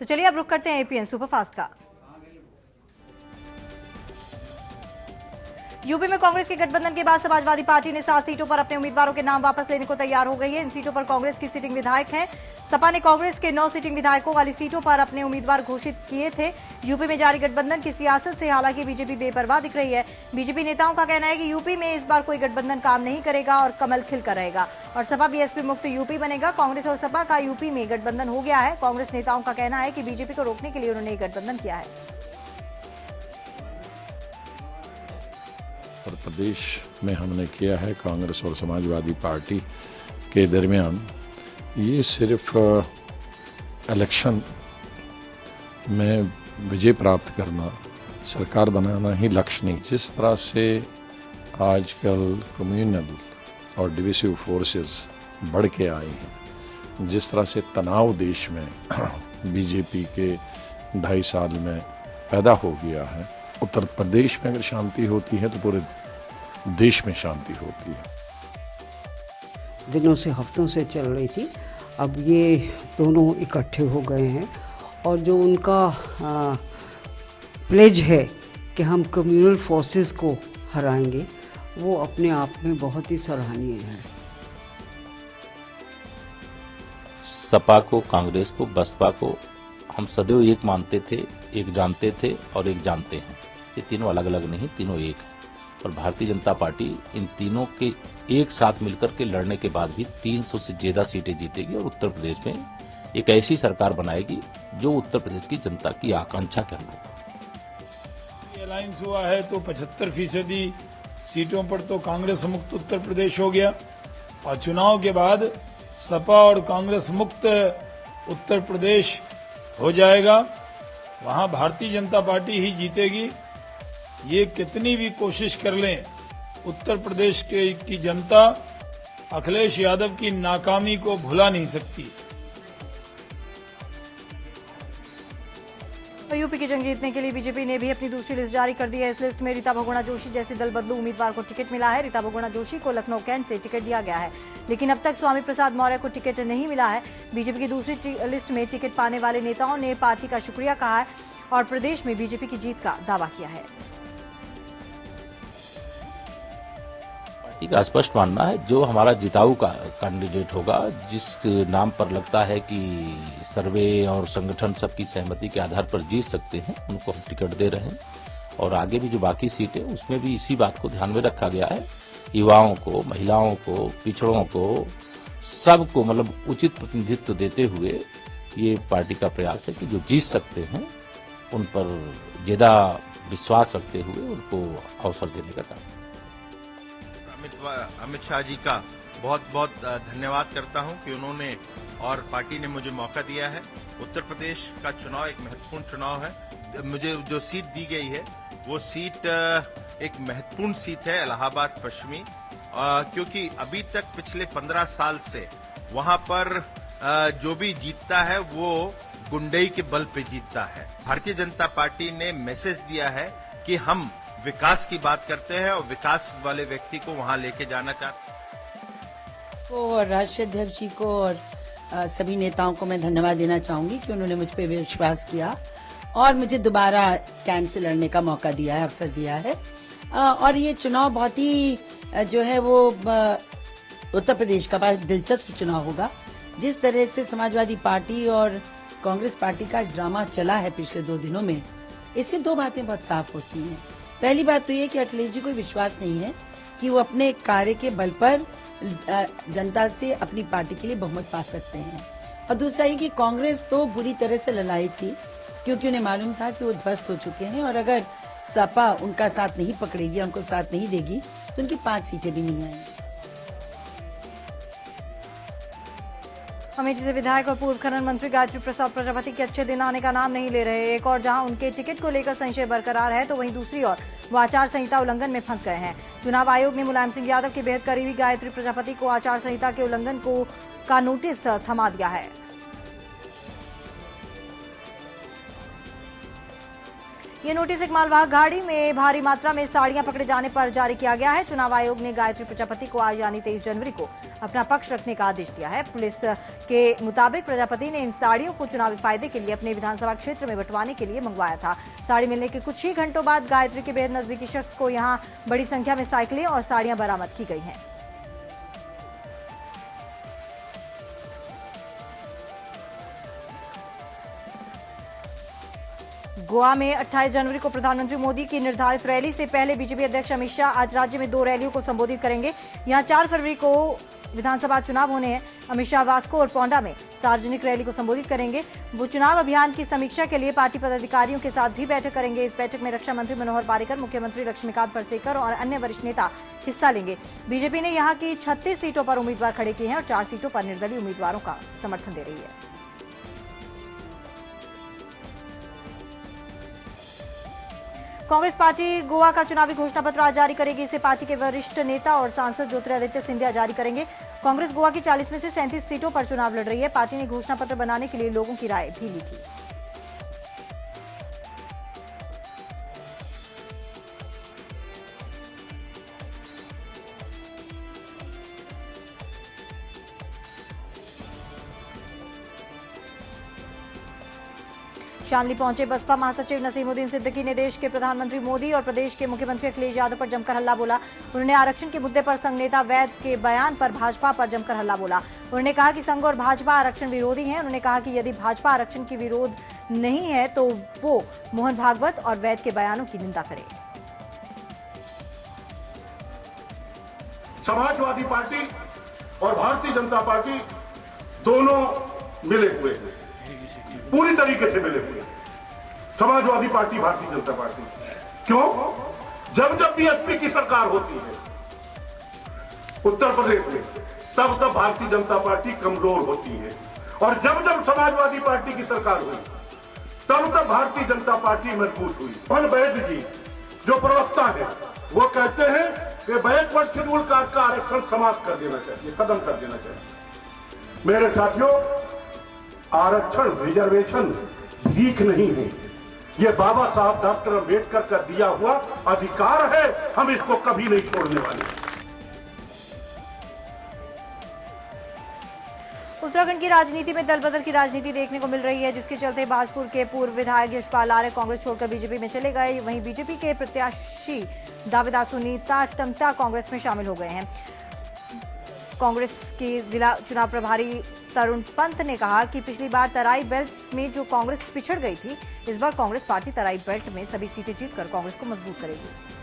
तो चलिए अब रुक करते हैं एपीएन सुपरफास्ट का। यूपी में कांग्रेस के गठबंधन के बाद समाजवादी पार्टी ने 7 सीटों पर अपने उम्मीदवारों के नाम वापस लेने को तैयार हो गई है। इन सीटों पर कांग्रेस की सिटिंग विधायक हैं। सपा ने कांग्रेस के 9 सिटिंग विधायकों वाली सीटों पर अपने उम्मीदवार घोषित किए थे। यूपी में जारी गठबंधन की सियासत से हालांकि बीजेपी बेपरवाह दिख रही है। बीजेपी नेताओं का कहना है कि यूपी में इस बार कोई गठबंधन काम नहीं करेगा और कमल खिलकर रहेगा और सपा बीएसपी मुक्त यूपी बनेगा। कांग्रेस और सपा का यूपी में गठबंधन हो गया है। कांग्रेस नेताओं का कहना है कि बीजेपी को रोकने के लिए उन्होंने गठबंधन किया है। उत्तर प्रदेश में हमने किया है कांग्रेस और समाजवादी पार्टी के दरमियान। ये सिर्फ इलेक्शन में विजय प्राप्त करना, सरकार बनाना ही लक्ष्य नहीं। जिस तरह से आजकल कम्युनल और डिविसिव फोर्सेस बढ़ के आए हैं, जिस तरह से तनाव देश में बीजेपी के 2.5 साल में पैदा हो गया है, उत्तर प्रदेश में अगर शांति होती है तो पूरे देश में शांति होती है। दिनों से हफ्तों से चल रही थी, अब ये दोनों इकट्ठे हो गए हैं और जो उनका प्लेज है कि हम कम्युनल फोर्सेस को हराएंगे, वो अपने आप में बहुत ही सराहनीय है। सपा को, कांग्रेस को, बसपा को हम सदैव एक मानते थे, एक जानते थे और एक जानते हैं। ये तीनों अलग अलग नहीं, तीनों एक हैं। और भारतीय जनता पार्टी इन तीनों के एक साथ मिलकर के लड़ने के बाद भी 300 से ज्यादा सीटें जीतेगी और उत्तर प्रदेश में एक ऐसी सरकार बनाएगी जो उत्तर प्रदेश की जनता की आकांक्षा के अनुरूप। अलायंस हुआ है तो 75% सीटों पर तो कांग्रेस मुक्त उत्तर प्रदेश हो गया और चुनाव के बाद सपा और कांग्रेस मुक्त उत्तर प्रदेश हो जाएगा। वहां भारतीय जनता पार्टी ही जीतेगी। ये कितनी भी कोशिश कर लें, उत्तर प्रदेश की जनता अखिलेश यादव की नाकामी को भुला नहीं सकती। यूपी की जंग जीतने के लिए बीजेपी ने भी अपनी दूसरी लिस्ट जारी कर दी है। इस लिस्ट में रीता बहुगुणा जोशी जैसे दल बदलू उम्मीदवार को टिकट मिला है। रीता बहुगुणा जोशी को लखनऊ कैंट से टिकट दिया गया है, लेकिन अब तक स्वामी प्रसाद मौर्य को टिकट नहीं मिला है। बीजेपी की दूसरी लिस्ट में टिकट पाने वाले नेताओं ने पार्टी का शुक्रिया कहा है और प्रदेश में बीजेपी की जीत का दावा किया है। पार्टी का स्पष्ट मानना है जो हमारा जिताऊ का कैंडिडेट होगा, जिस नाम पर लगता है कि सर्वे और संगठन सबकी सहमति के आधार पर जीत सकते हैं, उनको हम टिकट दे रहे हैं। और आगे भी जो बाकी सीटें, उसमें भी इसी बात को ध्यान में रखा गया है। युवाओं को, महिलाओं को, पिछड़ों को, सबको मतलब उचित प्रतिनिधित्व देते हुए ये पार्टी का प्रयास है कि जो जीत सकते हैं उन पर ज्यादा विश्वास रखते हुए उनको अवसर देने का काम। अमित शाह जी का बहुत बहुत धन्यवाद करता हूं कि उन्होंने और पार्टी ने मुझे मौका दिया है। उत्तर प्रदेश का चुनाव एक महत्वपूर्ण चुनाव है। मुझे जो सीट दी गई है वो सीट एक महत्वपूर्ण सीट है, इलाहाबाद पश्चिमी, क्योंकि अभी तक पिछले 15 साल से वहां पर जो भी जीतता है वो गुंडई के बल पे जीतता है। भारतीय जनता पार्टी ने मैसेज दिया है कि हम विकास की बात करते हैं और विकास वाले व्यक्ति को वहां लेके जाना चाहते हैं। और राष्ट्रीय अध्यक्ष जी को और सभी नेताओं को मैं धन्यवाद देना चाहूंगी कि उन्होंने मुझ पर विश्वास किया और मुझे दोबारा कैंट से लड़ने का मौका दिया है, अवसर दिया है। और ये चुनाव बहुत ही जो है वो उत्तर प्रदेश का बहुत दिलचस्प चुनाव होगा। जिस तरह से समाजवादी पार्टी और कांग्रेस पार्टी का ड्रामा चला है पिछले 2 दिनों में, इससे 2 बातें बहुत साफ होती हैं। पहली बात तो ये कि अखिलेश जी को विश्वास नहीं है कि वो अपने कार्य के बल पर जनता से अपनी पार्टी के लिए बहुमत पा सकते हैं। और दूसरा ये कि कांग्रेस तो बुरी तरह से ललायित थी, क्योंकि उन्हें मालूम था कि वो ध्वस्त हो चुके हैं और अगर सपा उनका साथ नहीं पकड़ेगी, उनको साथ नहीं देगी, तो उनकी 5 सीटें भी नहीं आएंगी। अमेठी से विधायक और पूर्व खनन मंत्री गायत्री प्रसाद प्रजापति के अच्छे दिन आने का नाम नहीं ले रहे। एक और जहां उनके टिकट को लेकर संशय बरकरार है, तो वहीं दूसरी ओर वो आचार संहिता उल्लंघन में फंस गए हैं। चुनाव आयोग ने मुलायम सिंह यादव के बेहद करीबी गायत्री प्रजापति को आचार संहिता के उल्लंघन का नोटिस थमा दिया है। ये नोटिस एक मालवाहक गाड़ी में भारी मात्रा में साड़ियां पकड़े जाने पर जारी किया गया है। चुनाव आयोग ने गायत्री प्रजापति को आज यानी 23 जनवरी को अपना पक्ष रखने का आदेश दिया है। पुलिस के मुताबिक प्रजापति ने इन साड़ियों को चुनावी फायदे के लिए अपने विधानसभा क्षेत्र में बंटवाने के लिए मंगवाया था। साड़ी मिलने के कुछ ही घंटों बाद गायत्री के बेहद नजदीकी शख्स को यहां बड़ी संख्या में साइकिलें और साड़ियां बरामद की गई हैं। गोवा में 28 जनवरी को प्रधानमंत्री मोदी की निर्धारित रैली से पहले बीजेपी अध्यक्ष अमित शाह आज राज्य में 2 रैलियों को संबोधित करेंगे। यहां 4 फरवरी को विधानसभा चुनाव होने हैं। अमित शाह वास्को और पोंडा में सार्वजनिक रैली को संबोधित करेंगे। वो चुनाव अभियान की समीक्षा के लिए पार्टी पदाधिकारियों के साथ भी बैठक करेंगे। इस बैठक में रक्षा मंत्री मनोहर पार्रिकर, मुख्यमंत्री लक्ष्मीकांत परसेकर और अन्य वरिष्ठ नेता हिस्सा लेंगे। बीजेपी ने यहां की 36 सीटों पर उम्मीदवार खड़े किए हैं और 4 सीटों पर निर्दलीय उम्मीदवारों का समर्थन दे रही है। कांग्रेस पार्टी गोवा का चुनावी घोषणा पत्र आज जारी करेगी। इसे पार्टी के वरिष्ठ नेता और सांसद ज्योतिरादित्य सिंधिया जारी करेंगे। कांग्रेस गोवा की 40 में से 37 सीटों पर चुनाव लड़ रही है। पार्टी ने घोषणा पत्र बनाने के लिए लोगों की राय भी ली थी। शामली पहुंचे बसपा महासचिव नसीमुद्दीन सिद्दीकी ने देश के प्रधानमंत्री मोदी और प्रदेश के मुख्यमंत्री अखिलेश यादव पर जमकर हल्ला बोला। उन्होंने आरक्षण के मुद्दे पर संघ नेता वैद के बयान पर भाजपा पर जमकर हल्ला बोला। उन्होंने कहा कि संघ और भाजपा आरक्षण विरोधी हैं। उन्होंने कहा कि यदि भाजपा आरक्षण की विरोध नहीं है तो वो मोहन भागवत और वैद के बयानों की निंदा करे। समाजवादी पार्टी और भारतीय जनता पार्टी दोनों मिले हुए हैं, पूरी तरीके से मिले हुए। समाजवादी पार्टी, भारतीय जनता पार्टी, क्यों? जब जब बीएसपी की सरकार होती है उत्तर प्रदेश में, तब तब भारतीय जनता पार्टी कमजोर होती है, और जब जब समाजवादी पार्टी की सरकार हुई तब तब भारतीय जनता पार्टी मजबूत हुई। मोहन वैद जी जो प्रवक्ता है वो कहते हैं कि बैकवर्ड शेड्यूल कास्ट का आरक्षण समाप्त कर देना चाहिए, खत्म कर देना चाहिए। मेरे साथियों, आरक्षण रिजर्वेशन भीख नहीं है, ये बाबा साहब डॉक्टर अम्बेडकर का दिया हुआ अधिकार है। हम इसको कभी नहीं छोड़ने वाले। उत्तराखंड की राजनीति में दल बदल की राजनीति देखने को मिल रही है, जिसके चलते बाजपुर के पूर्व विधायक यशपाल आर्य कांग्रेस छोड़कर बीजेपी में चले गए। वहीं बीजेपी के प्रत्याशी दावेदार सुनीता टमटा कांग्रेस में शामिल हो गए हैं। कांग्रेस के जिला चुनाव प्रभारी तरुण पंत ने कहा कि पिछली बार तराई बेल्ट में जो कांग्रेस पिछड़ गई थी, इस बार कांग्रेस पार्टी तराई बेल्ट में सभी सीटें जीतकर कांग्रेस को मजबूत करेगी।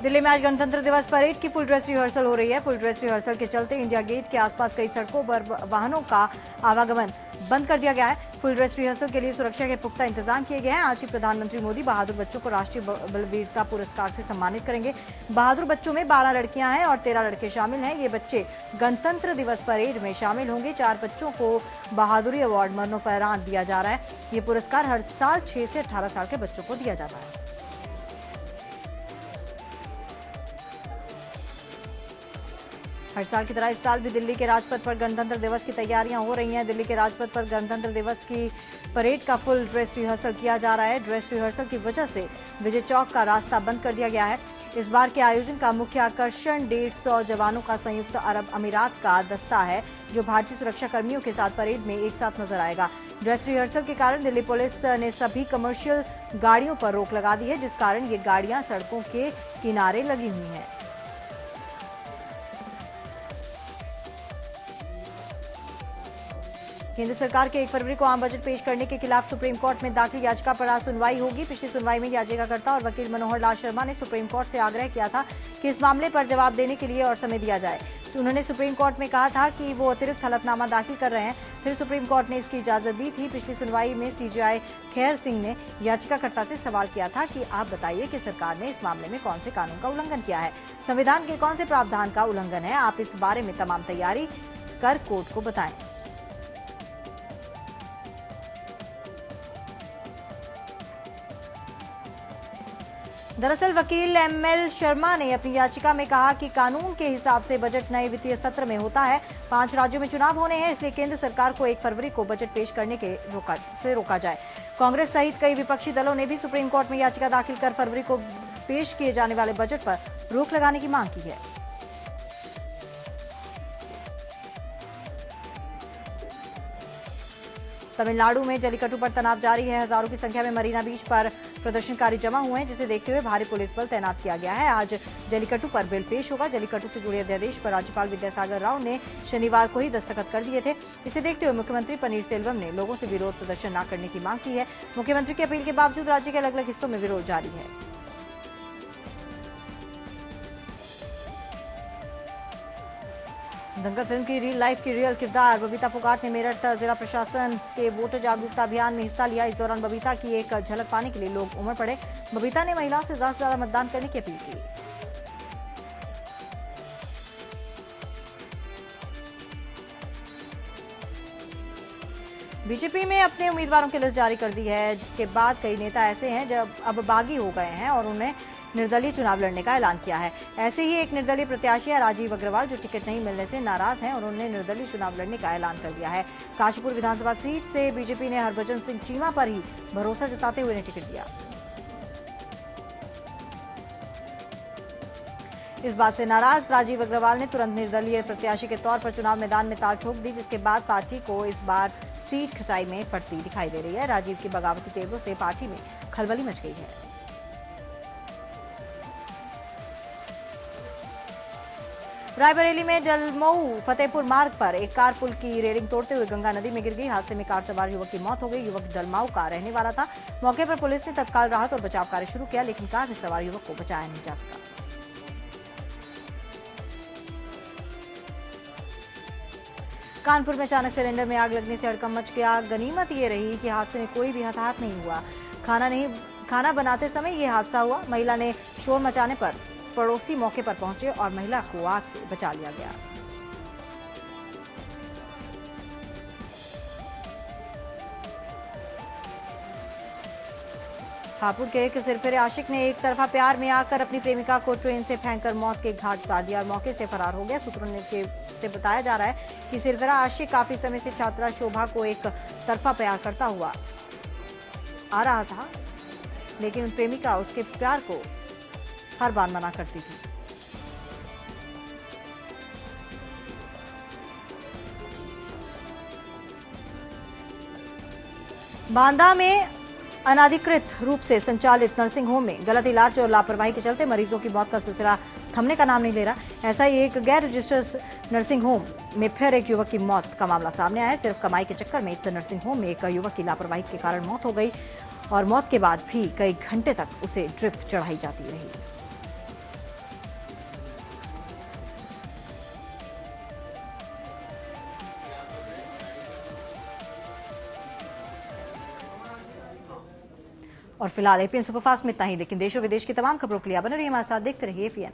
दिल्ली में आज गणतंत्र दिवस परेड की फुल ड्रेस रिहर्सल हो रही है। फुल ड्रेस रिहर्सल के चलते इंडिया गेट के आसपास कई सड़कों पर वाहनों का आवागमन बंद कर दिया गया है। फुल ड्रेस रिहर्सल के लिए सुरक्षा के पुख्ता इंतजाम किए गए हैं। आज ही प्रधानमंत्री मोदी बहादुर बच्चों को राष्ट्रीय बलवीरता पुरस्कार से सम्मानित करेंगे। बहादुर बच्चों में 12 लड़कियां हैं और 13 लड़के शामिल हैं। ये बच्चे गणतंत्र दिवस परेड में शामिल होंगे। 4 बच्चों को बहादुरी अवार्ड मरणोपरांत दिया जा रहा है। ये पुरस्कार हर साल 6 से 18 साल के बच्चों को दिया जाता है। हर साल की तरह इस साल भी दिल्ली के राजपथ पर गणतंत्र दिवस की तैयारियां हो रही हैं। दिल्ली के राजपथ पर गणतंत्र दिवस की परेड का फुल ड्रेस रिहर्सल किया जा रहा है। ड्रेस रिहर्सल की वजह से विजय चौक का रास्ता बंद कर दिया गया है। इस बार के आयोजन का मुख्य आकर्षण 150 जवानों का संयुक्त अरब अमीरात का दस्ता है, जो भारतीय सुरक्षा कर्मियों के साथ परेड में एक साथ नजर आएगा। ड्रेस रिहर्सल के कारण दिल्ली पुलिस ने सभी कमर्शियल गाड़ियों पर रोक लगा दी है, जिस कारण ये गाड़ियां सड़कों के किनारे लगी हुई हैं। केंद्र सरकार के 1 फरवरी को आम बजट पेश करने के खिलाफ सुप्रीम कोर्ट में दाखिल याचिका पर आज सुनवाई होगी। पिछली सुनवाई में याचिकाकर्ता और वकील मनोहर लाल शर्मा ने सुप्रीम कोर्ट से आग्रह किया था कि इस मामले पर जवाब देने के लिए और समय दिया जाए। उन्होंने सुप्रीम कोर्ट में कहा था कि वो अतिरिक्त हलफनामा दाखिल कर रहे हैं, फिर सुप्रीम कोर्ट ने इसकी इजाजत दी थी। पिछली सुनवाई में सीजेआई खैर सिंह ने याचिकाकर्ता से सवाल किया था कि आप बताइए कि सरकार ने इस मामले में कौन से कानून का उल्लंघन किया है, संविधान के कौन से प्रावधान का उल्लंघन है, आप इस बारे में तमाम तैयारी कर कोर्ट को बताएं। दरअसल वकील एमएल शर्मा ने अपनी याचिका में कहा कि कानून के हिसाब से बजट नए वित्तीय सत्र में होता है। 5 राज्यों में चुनाव होने हैं, इसलिए केंद्र सरकार को 1 फरवरी को बजट पेश करने के रोका जाए। कांग्रेस सहित कई विपक्षी दलों ने भी सुप्रीम कोर्ट में याचिका दाखिल कर फरवरी को पेश किए जाने वाले बजट पर रोक लगाने की मांग की है। तमिलनाडु में जलीकट्टू पर तनाव जारी है। हजारों की संख्या में मरीना बीच पर प्रदर्शनकारी जमा हुए हैं, जिसे देखते हुए भारी पुलिस बल तैनात किया गया है। आज जलीकट्टू पर बिल पेश होगा। जलीकट्टू से जुड़े अध्यादेश पर राज्यपाल विद्यासागर राव ने शनिवार को ही दस्तखत कर दिए थे। इसे देखते हुए मुख्यमंत्री पनीरसेल्वम ने लोगों से विरोध प्रदर्शन न करने की मांग की है। मुख्यमंत्री की अपील के बावजूद राज्य के अलग अलग हिस्सों में विरोध जारी है। दंगल फिल्म की रियल लाइफ की रियल किरदार बबीता फोगाट ने मेरठ जिला प्रशासन के वोटर जागरूकता अभियान में हिस्सा लिया। इस दौरान बबीता की एक झलक पाने के लिए लोग उमड़ पड़े। बबीता ने महिलाओं से ज्यादा मतदान करने की अपील की। बीजेपी में अपने उम्मीदवारों की लिस्ट जारी कर दी है, जिसके बाद कई नेता ऐसे हैं जो अब बागी हो गए हैं और उन्हें निर्दलीय चुनाव लड़ने का ऐलान किया है। ऐसे ही एक निर्दलीय प्रत्याशी है राजीव अग्रवाल, जो टिकट नहीं मिलने से नाराज हैं और उन्होंने निर्दलीय चुनाव लड़ने का ऐलान कर दिया है। काशीपुर विधानसभा सीट से बीजेपी ने हरभजन सिंह चीमा पर ही भरोसा जताते हुए उन्हें टिकट दिया। इस बात से नाराज राजीव अग्रवाल ने तुरंत निर्दलीय प्रत्याशी के तौर पर चुनाव मैदान में ताल ठोक दी, जिसके बाद पार्टी को इस बार सीट खटाई में पड़ती दिखाई दे रही है। राजीव की बगावती तेवरों से पार्टी में खलबली मच गई है। रायबरेली में जलमऊ फतेहपुर मार्ग पर एक कार पुल की रेलिंग तोड़ते हुए गंगा नदी में गिर गई। हादसे में कार सवार युवक की मौत हो गई। युवक जलमऊ का रहने वाला था। मौके पर पुलिस ने तत्काल राहत और बचाव कार्य शुरू किया, लेकिन कार में सवार युवक को बचाया नहीं जा सका। कानपुर में अचानक सिलेंडर में आग लगने से हड़कंप मच गया। गनीमत ये रही कि हादसे में कोई भी हताहत नहीं हुआ। खाना बनाते समय ये हादसा हुआ। महिला ने शोर मचाने पर पड़ोसी मौके पर पहुंचे और महिला को आग से बचा लिया गया। हापुड़ के एक सिरफिरे आशिक ने एक तरफा प्यार में आकर अपनी प्रेमिका को ट्रेन से फेंककर मौत के घाट उतार दिया और मौके से फरार हो गया। सूत्रों से बताया जा रहा है कि सिरफिरा आशिक काफी समय से छात्रा शोभा को एक तरफा प्यार करता हुआ आ रहा था, लेकिन प्रेमिका उसके प्यार को हर बार मना करती थी। बांदा में अनाधिकृत रूप से संचालित नर्सिंग होम में गलत इलाज और लापरवाही के चलते मरीजों की मौत का सिलसिला थमने का नाम नहीं ले रहा। ऐसा ही एक गैर रजिस्टर्ड नर्सिंग होम में फिर एक युवक की मौत का मामला सामने आया। सिर्फ कमाई के चक्कर में इस नर्सिंग होम में एक युवक की लापरवाही के कारण मौत हो गई और मौत के बाद भी कई घंटे तक उसे ड्रिप चढ़ाई जाती रही। और फिलहाल एपीएन सुपरफास्ट में इतना ही, लेकिन देश और विदेश की तमाम खबरों के लिए बने रहिए हमारे साथ, देखते रहिए एपीएन।